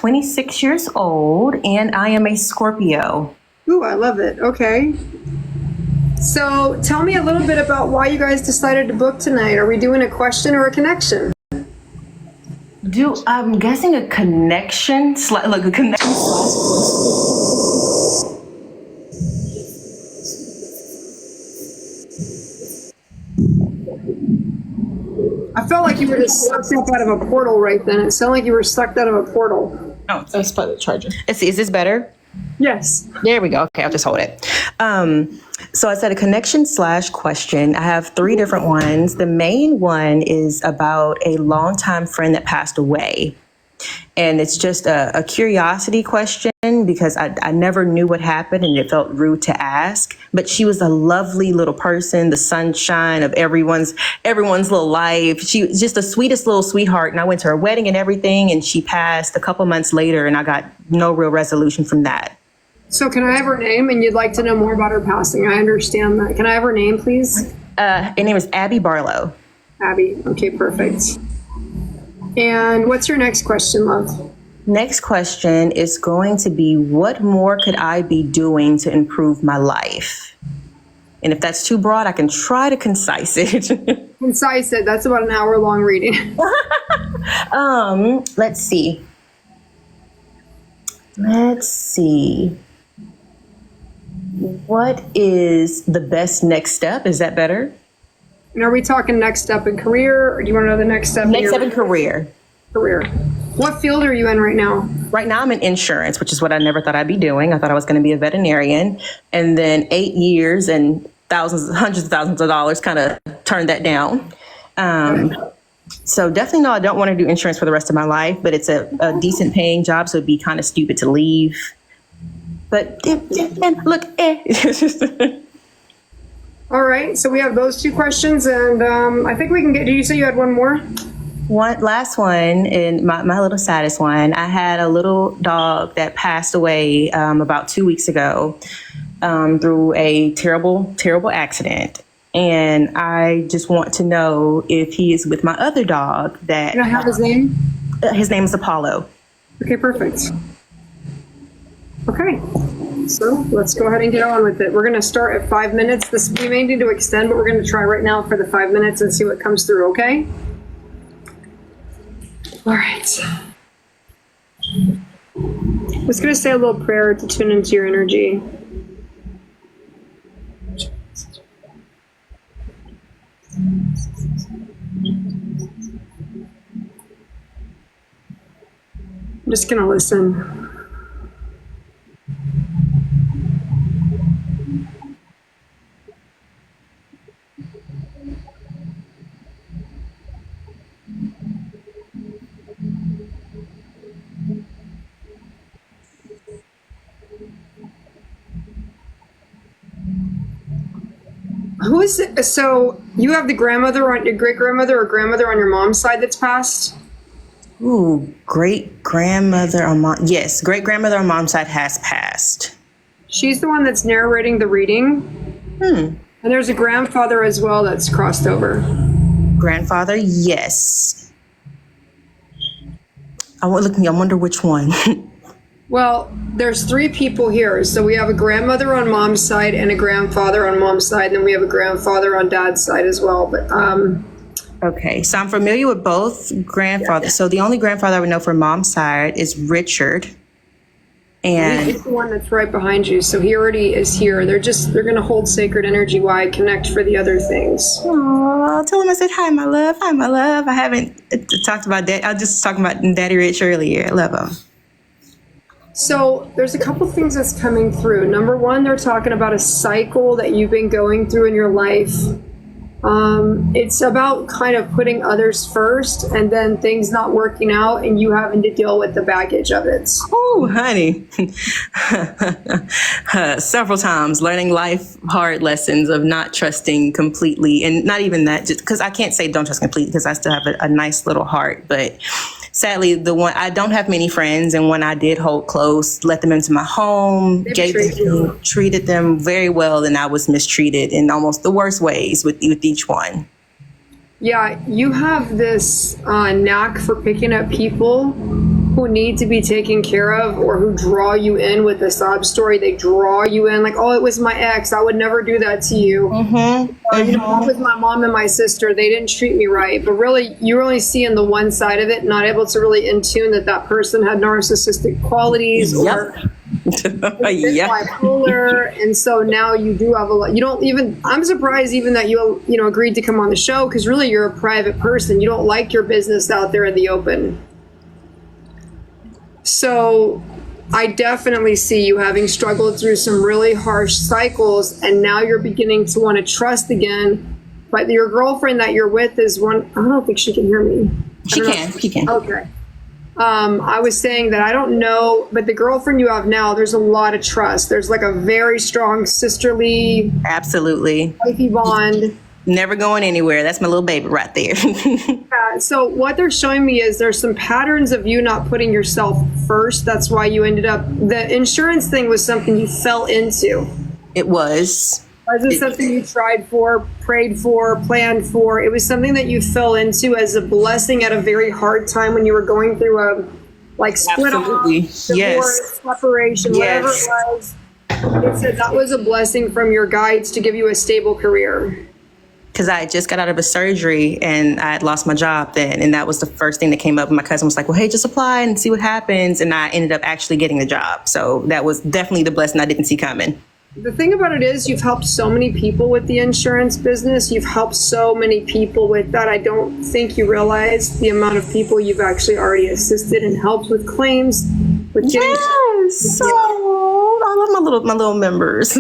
26 years old, and I am a Scorpio. Ooh, I love it. Okay. So tell me a little bit about why you guys decided to book tonight. Are we doing a question or a connection? I'm guessing a connection, like a connection. I felt like you were just sucked up out of a portal right then. It sounded like you were sucked out of a portal. Oh, that's probably the charger. Let's see, is this better? Yes. There we go. Okay, I'll just hold it. So I said a connection / question. I have 3 different ones. The main one is about a longtime friend that passed away. And it's just a curiosity question because I never knew what happened and it felt rude to ask. But she was a lovely little person, the sunshine of everyone's little life. She was just the sweetest little sweetheart. And I went to her wedding and everything, and she passed a couple months later, and I got no real resolution from that. So can I have her name? And you'd like to know more about her passing. I understand that. Can I have her name, please? Her name is Abby Barlow. Abby. Okay, perfect. And what's your next question, love? Next question is going to be, what more could I be doing to improve my life? And if that's too broad, I can try to concise it. Concise it. That's about an hour-long reading. Let's see. What is the best next step? Is that better? And are we talking next step in career, or do you want to know the next step? Next step in career. Career. What field are you in right now? Right now I'm in insurance, which is what I never thought I'd be doing. I thought I was going to be a veterinarian. And then 8 years and hundreds of thousands of dollars kind of turned that down. So definitely no, I don't want to do insurance for the rest of my life, but it's a decent paying job, so it'd be kind of stupid to leave. But look. All right, so we have those 2 questions, and I think we can get, did you say you had one more? One last one, and my little saddest one. I had a little dog that passed away about 2 weeks ago through a terrible, terrible accident. And I just want to know if he is with my other dog that... Can I have his name? His name is Apollo. Okay, perfect. Okay, so let's go ahead and get on with it. We're going to start at 5 minutes. We may need to extend, but we're going to try right now for the 5 minutes and see what comes through, okay? All right. I'm just going to say a little prayer to tune into your energy. I'm just going to listen. Who is it? So you have the grandmother on your great-grandmother or grandmother on your mom's side that's passed? Ooh, great-grandmother on mom. Yes, great-grandmother on mom's side has passed. She's the one that's narrating the reading. And there's a grandfather as well that's crossed over. Grandfather, yes. I wonder which one. Well, there's 3 people here. So we have a grandmother on mom's side and a grandfather on mom's side. And then we have a grandfather on dad's side as well. But okay, so I'm familiar with both grandfathers. So the only grandfather I would know from mom's side is Richard. And he's the one that's right behind you. So he already is here. They're going to hold sacred energy while I connect for the other things. I'll tell him I said, hi, my love. Hi, my love. I haven't talked about that. I was just talking about Daddy Rich earlier. I love him. So there's a couple things that's coming through. Number one, they're talking about a cycle that you've been going through in your life. It's about kind of putting others first and then things not working out and you having to deal with the baggage of it. Oh, honey. Several times learning life hard lessons of not trusting completely, and not even that, just because I can't say don't trust completely because I still have a nice little heart. But sadly, I don't have many friends, and when I did hold close, let them into my home, treated them very well, and I was mistreated in almost the worst ways with each one. Yeah, you have this knack for picking up people who need to be taken care of or who draw you in with the sob story. They draw you in like, oh, it was my ex. I would never do that to you. Or, you know, that was my mom and my sister. They didn't treat me right. But really, you're only seeing the one side of it, not able to really in tune that person had narcissistic qualities or bipolar. And so now you do have a lot. You don't even, I'm surprised even that you agreed to come on the show, because really you're a private person. You don't like your business out there in the open. So I definitely see you having struggled through some really harsh cycles, and now you're beginning to want to trust again. But your girlfriend that you're with is one, I don't think she can hear me. She can. Okay. I was saying that I don't know, but the girlfriend you have now, there's a lot of trust. There's like a very strong sisterly, absolutely, wifey bond. Never going anywhere. That's my little baby right there. So what they're showing me is there's some patterns of you not putting yourself first. That's why you ended up, the insurance thing was something you fell into. It was. It wasn't something you tried for, prayed for, planned for. It was something that you fell into as a blessing at a very hard time when you were going through a split off, divorce, separation, whatever it was. It said that was a blessing from your guides to give you a stable career. Because I had just got out of a surgery and I had lost my job then. And that was the first thing that came up. And my cousin was like, well, hey, just apply and see what happens. And I ended up actually getting the job. So that was definitely the blessing I didn't see coming. The thing about it is you've helped so many people with the insurance business. You've helped so many people with that. I don't think you realize the amount of people you've actually already assisted and helped with claims. With getting yes. Oh, I love my little members.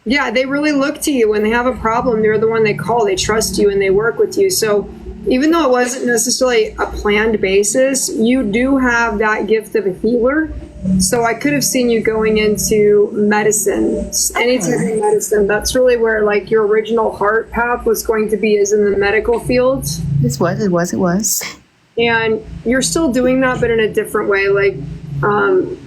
Yeah, they really look to you when they have a problem. They're the one they call. They trust you and they work with you. So even though it wasn't necessarily a planned basis, you do have that gift of a healer. So I could have seen you going into medicine, any type of medicine. That's really where like your original heart path was going to be, is in the medical field. It was. And you're still doing that, but in a different way, like on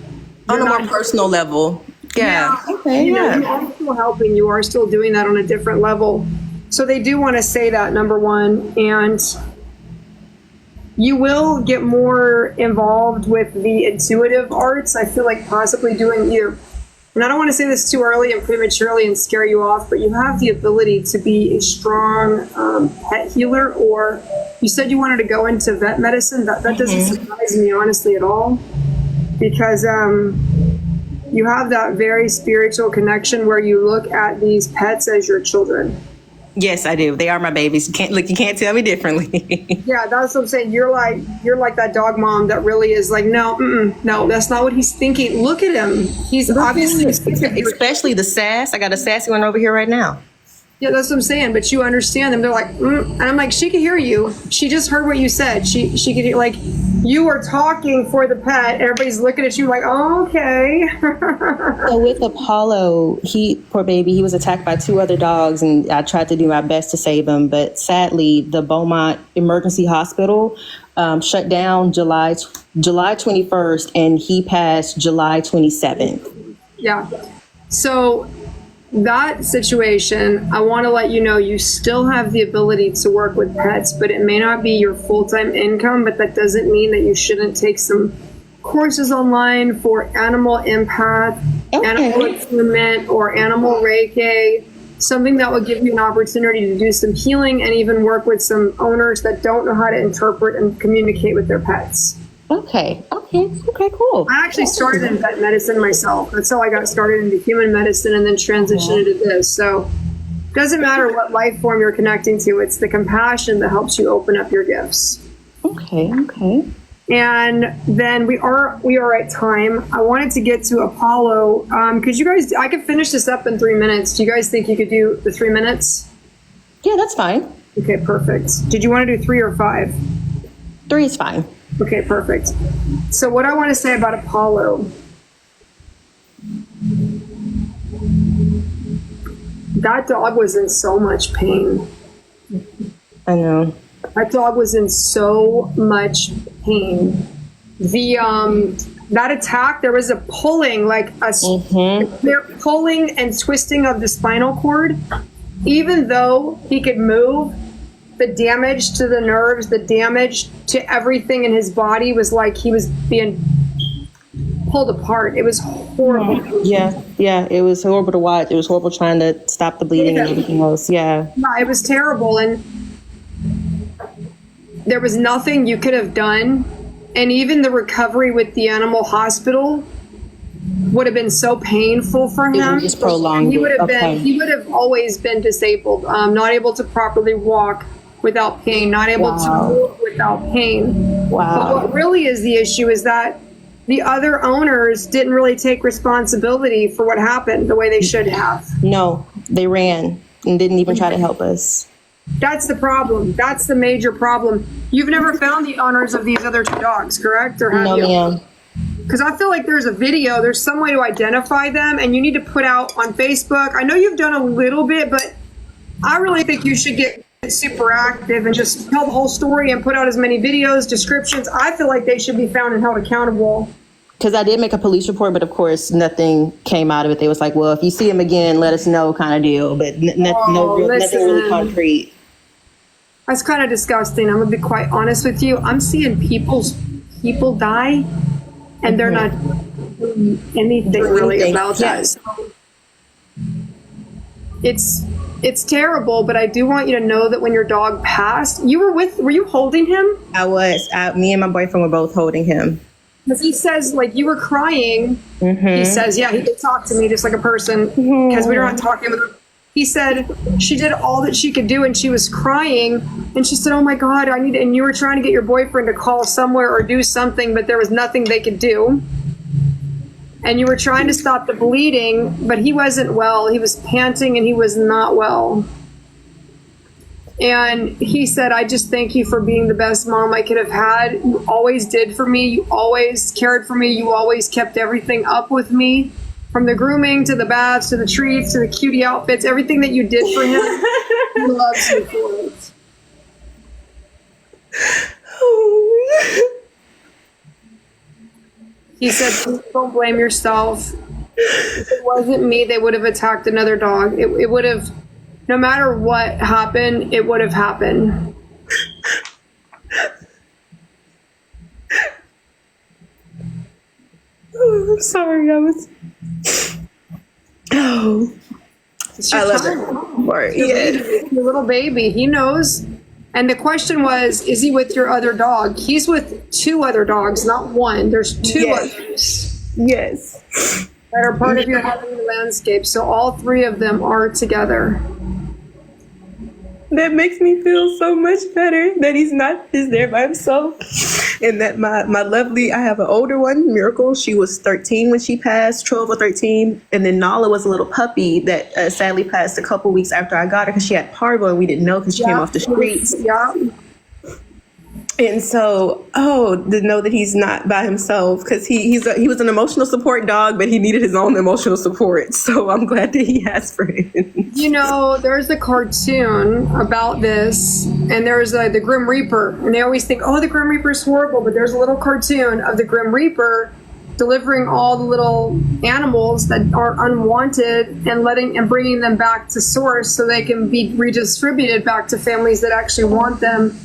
a more personal level. Yeah. Okay. You are still helping. You are still doing that on a different level. So they do want to say that, number one. And you will get more involved with the intuitive arts. I feel like possibly doing either, and I don't want to say this too early and prematurely and scare you off, but you have the ability to be a strong pet healer, or you said you wanted to go into vet medicine. That doesn't surprise me, honestly, at all, because you have that very spiritual connection where you look at these pets as your children. Yes, I do. They are my babies. You can't tell me differently. Yeah, that's what I'm saying. You're like that dog mom that really is like, no, that's not what he's thinking. Look at him. He's obviously, especially the sass. I got a sassy one over here right now. Yeah, that's what I'm saying. But you understand them. They're like, and I'm like, she could hear you. She just heard what you said. She could hear, like, you were talking for the pet. Everybody's looking at you like, oh, okay. So with Apollo, poor baby, he was attacked by 2 other dogs, and I tried to do my best to save him. But sadly, the Beaumont Emergency Hospital shut down July 21st, and he passed July 27th. Yeah. So that situation, I want to let you know you still have the ability to work with pets, but it may not be your full-time income, but that doesn't mean that you shouldn't take some courses online for animal empath, animal attunement, or animal reiki, something that will give you an opportunity to do some healing and even work with some owners that don't know how to interpret and communicate with their pets. Okay, cool. I actually started in vet medicine myself. That's how I got started into human medicine and then transitioned into this. So it doesn't matter what life form you're connecting to. It's the compassion that helps you open up your gifts. Okay. And then we are at time. I wanted to get to Apollo. Because you guys, I could finish this up in 3 minutes. Do you guys think you could do the 3 minutes? Yeah, that's fine. Okay, perfect. Did you want to do 3 or 5? 3 is fine. Okay, perfect. So what I want to say about Apollo, that dog was in so much pain. I know. That dog was in so much pain. That attack, there was a pulling, they're pulling and twisting of the spinal cord. Even though he could move, the damage to the nerves, the damage to everything in his body was like he was being pulled apart. It was horrible. Yeah, it was horrible to watch. It was horrible trying to stop the bleeding and everything else. Yeah. Yeah, it was terrible. And there was nothing you could have done. And even the recovery with the animal hospital would have been so painful for him. Just prolonged. He would have always been disabled, not able to properly walk without pain, not able to move without pain. Wow. But what really is the issue is that the other owners didn't really take responsibility for what happened the way they should have. No, they ran and didn't even try to help us. That's the problem. That's the major problem. You've never found the owners of these other 2 dogs, correct? Or have No, you? ma'am. Because I feel like there's a video, there's some way to identify them, and you need to put out on Facebook. I know you've done a little bit, but I really think you should get super active and just tell the whole story and put out as many videos, descriptions. I feel like they should be found and held accountable. Because I did make a police report, but of course nothing came out of it. They was like, well, if you see him again, let us know, kind of deal. But nothing really concrete. That's kind of disgusting. I'm going to be quite honest with you. I'm seeing people die, and they're not doing anything really about that. So it's terrible, but I do want you to know that when your dog passed, were you holding him? I was. Me and my boyfriend were both holding him. Because he says, like, you were crying. He says, yeah, he could talk to me just like a person because we were not talking with him. He said she did all that she could do and she was crying. And she said, oh my God, and you were trying to get your boyfriend to call somewhere or do something, but there was nothing they could do. And you were trying to stop the bleeding, but he wasn't well. He was panting and he was not well. And he said, I just thank you for being the best mom I could have had. You always did for me. You always cared for me. You always kept everything up with me. From the grooming to the baths to the treats to the cutie outfits, everything that you did for him, he loves you for it. He said, please don't blame yourself. If it wasn't me, they would have attacked another dog. It would have, no matter what happened, it would have happened. Oh, I'm sorry, I was. Oh, I love it. Your little baby, he knows. And the question was, is he with your other dog? He's with 2 other dogs, not one. There's 2 others. Yes. That are part of your heavenly landscape. So all 3 of them are together. That makes me feel so much better that he's not just there by himself. And that my lovely, I have an older one, Miracle. She was 13 when she passed, 12 or 13. And then Nala was a little puppy that sadly passed a couple weeks after I got her because she had parvo and we didn't know because she came off the streets. Yeah. And so, to know that he's not by himself because he was an emotional support dog, but he needed his own emotional support. So I'm glad that he has friends. You know, there's a cartoon about this, and there's the Grim Reaper, and they always think, oh, the Grim Reaper is horrible, but there's a little cartoon of the Grim Reaper delivering all the little animals that are unwanted and bringing them back to source so they can be redistributed back to families that actually want them.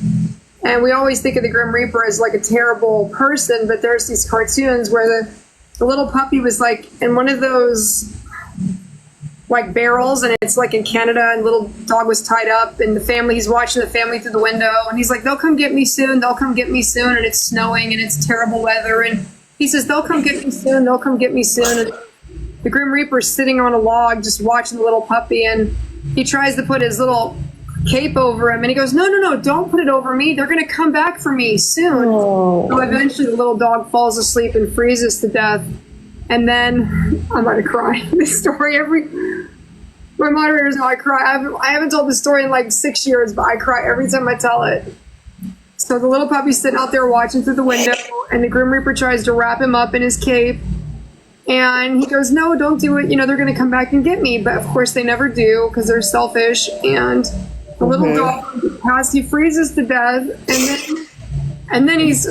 And we always think of the Grim Reaper as like a terrible person, but there's these cartoons where the little puppy was like in one of those like barrels, and it's like in Canada, and the little dog was tied up, and he's watching the family through the window, and he's like, they'll come get me soon, they'll come get me soon, and it's snowing and it's terrible weather, and he says, they'll come get me soon, they'll come get me soon, and the Grim Reaper's sitting on a log just watching the little puppy, and he tries to put his little cape over him, and he goes, no, don't put it over me, they're gonna come back for me soon. So eventually the little dog falls asleep and freezes to death. And then I'm about to cry. This story, my moderators know I cry. I haven't told this story in like 6 years, but I cry every time I tell it. So the little puppy's sitting out there watching through the window, and the Grim Reaper tries to wrap him up in his cape, and he goes, no, don't do it, they're gonna come back and get me. But of course they never do because they're selfish, and the little dog he freezes to death, and then he's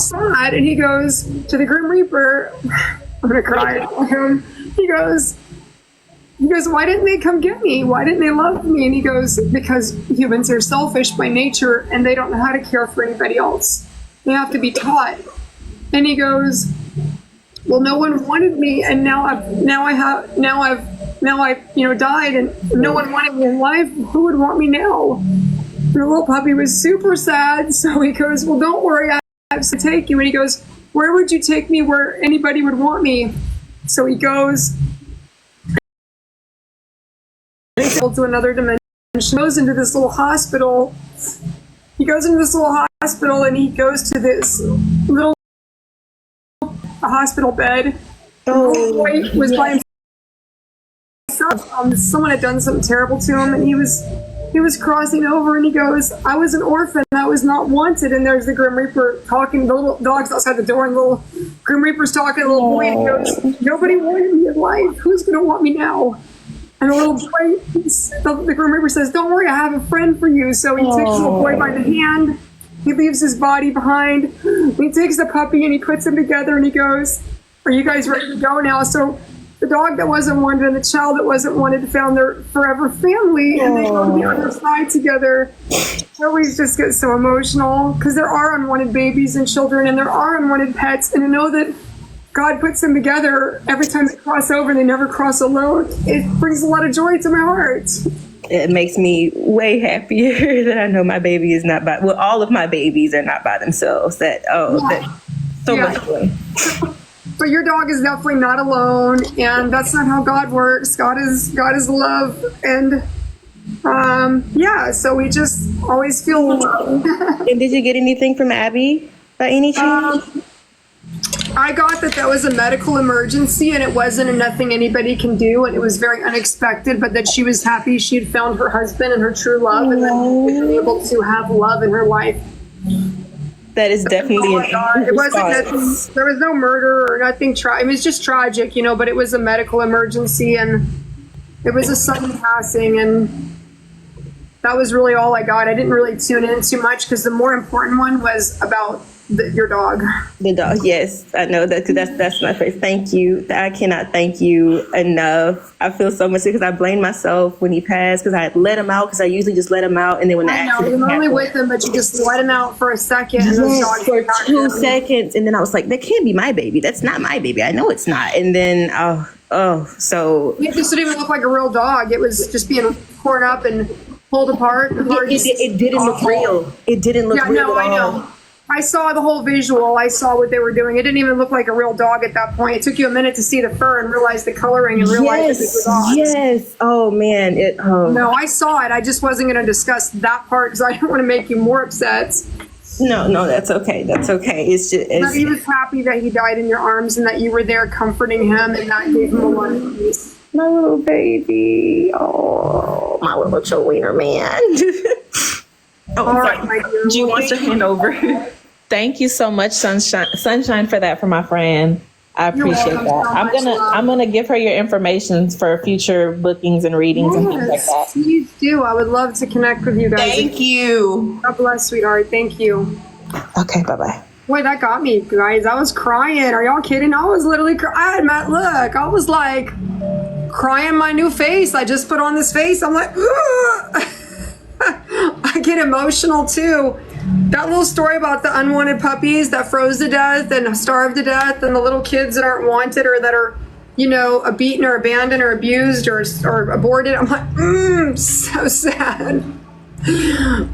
sad, and he goes to the Grim Reaper. I'm gonna cry. He goes, He goes, why didn't they come get me? Why didn't they love me? And he goes, because humans are selfish by nature and they don't know how to care for anybody else. They have to be taught. And he goes, well, no one wanted me, and now I've died, and no one wanted me in life. Who would want me now? And the little puppy was super sad. So he goes, well, don't worry, I have to take you. And he goes, where would you take me where anybody would want me? So he goes to another dimension, goes into this little hospital. He goes into this little hospital and he goes to this little hospital bed. The little boy was by himself. Someone had done something terrible to him, and he was crossing over, and he goes, I was an orphan, I was not wanted. And there's the Grim Reaper talking, the little dog's outside the door, and the little Grim Reaper's talking to the little boy, and he goes, nobody wanted me in life, who's going to want me now? And the little boy, the Grim Reaper says, don't worry, I have a friend for you. So he takes the little boy by the hand, he leaves his body behind, he takes the puppy and he puts them together, and he goes, are you guys ready to go now? So the dog that wasn't wanted and the child that wasn't wanted found their forever family, and they go to the other side together. I always just get so emotional because there are unwanted babies and children, and there are unwanted pets, and to know that God puts them together every time they cross over and they never cross alone, it brings a lot of joy to my heart. It makes me way happier that I know my baby is not by, well, all of my babies are not by themselves. That's so much joy. But your dog is definitely not alone, and that's not how God works. God is love, and so we just always feel love. And did you get anything from Abby by any chance? I got that was a medical emergency, and it wasn't nothing anybody can do, and it was very unexpected, but that she was happy she had found her husband and her true love, and that she was able to have love in her life. That is definitely it wasn't nothing, there was no murder or nothing. I mean, it's just tragic, but it was a medical emergency, and it was a sudden passing, and that was really all I got. I didn't really tune in too much because the more important one was about your dog. The dog, yes, I know that. That's my face. Thank you. I cannot thank you enough. I feel so much because I blamed myself when he passed because I had let him out, because I usually just let him out, and then when I know you're normally with him, but you just let him out for a second, and those dogs for 2 seconds, and then I was like, that can't be my baby. That's not my baby. I know it's not. And then so it just didn't even look like a real dog. It was just being torn up and pulled apart. It didn't look real. It didn't look real at all. I know. I saw the whole visual. I saw what they were doing. It didn't even look like a real dog at that point. It took you a minute to see the fur and realize the coloring and realize that it was dogs. Yes. Oh man. No, I saw it. I just wasn't going to discuss that part because I didn't want to make you more upset. No, that's okay. That's okay. It's just. But he was happy that he died in your arms and that you were there comforting him, and that gave him a lot of peace. My little baby. Oh, my little Chowiener man. All right, my dear. Do you want your hand over? Thank you so much, Sunshine, for that, for my friend. I appreciate that. I'm gonna give her your information for future bookings and readings and things like that. Please do. I would love to connect with you guys. Thank you. God bless, sweetheart. Thank you. Okay, bye-bye. Boy, that got me, guys. I was crying. Are y'all kidding? I was literally crying. Matt, look, I was like crying my new face. I just put on this face. I'm like, I get emotional too. That little story about the unwanted puppies that froze to death and starved to death, and the little kids that aren't wanted or that are, beaten or abandoned or abused or aborted. I'm like, so sad.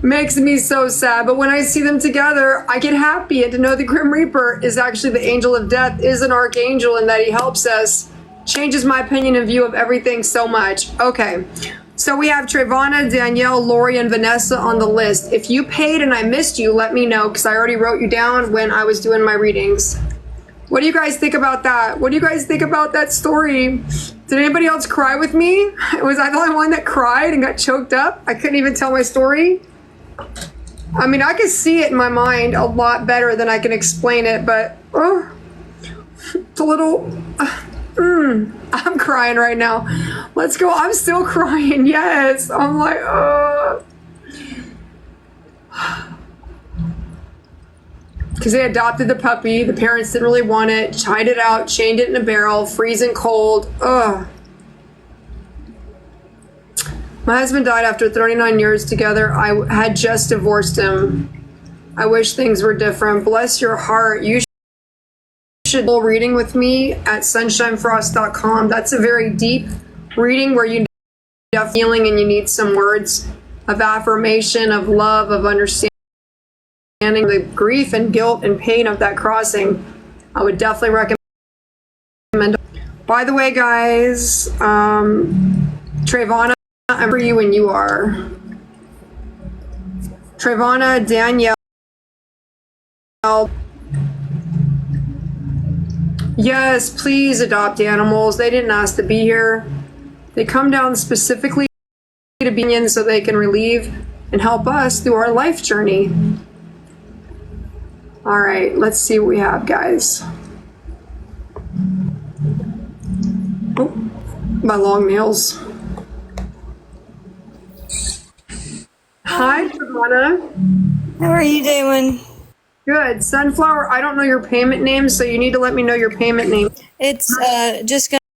Makes me so sad. But when I see them together, I get happy. And to know the Grim Reaper is actually the angel of death, is an archangel, and that he helps us, changes my opinion and view of everything so much. Okay. So we have Trayvana, Danielle, Lori, and Vanessa on the list. If you paid and I missed you, let me know, because I already wrote you down when I was doing my readings. What do you guys think about that? What do you guys think about that story? Did anybody else cry with me? Was I the only one that cried and got choked up? I couldn't even tell my story. I mean, I could see it in my mind a lot better than I can explain it, but it's a little... I'm crying right now. Let's go. I'm still crying. Yes. I'm like, because they adopted the puppy. The parents didn't really want it. Tied it out, chained it in a barrel, freezing cold. My husband died after 39 years together. I had just divorced him. I wish things were different. Bless your heart. You should do a reading with me at sunshinefrost.com. That's a very deep reading where you have feeling and you need some words of affirmation, of love, of understanding the grief and guilt and pain of that crossing. I would definitely recommend. By the way, guys, Trayvana, I'm for you when you are. Trayvana, Danielle. Yes, please adopt animals. They didn't ask to be here. They come down specifically to be in so they can relieve and help us through our life journey. All right, let's see what we have, guys. Oh, my long nails. Hi, Trayvana. How are you doing? Good. Sunflower, I don't know your payment name, so you need to let me know your payment name. It's just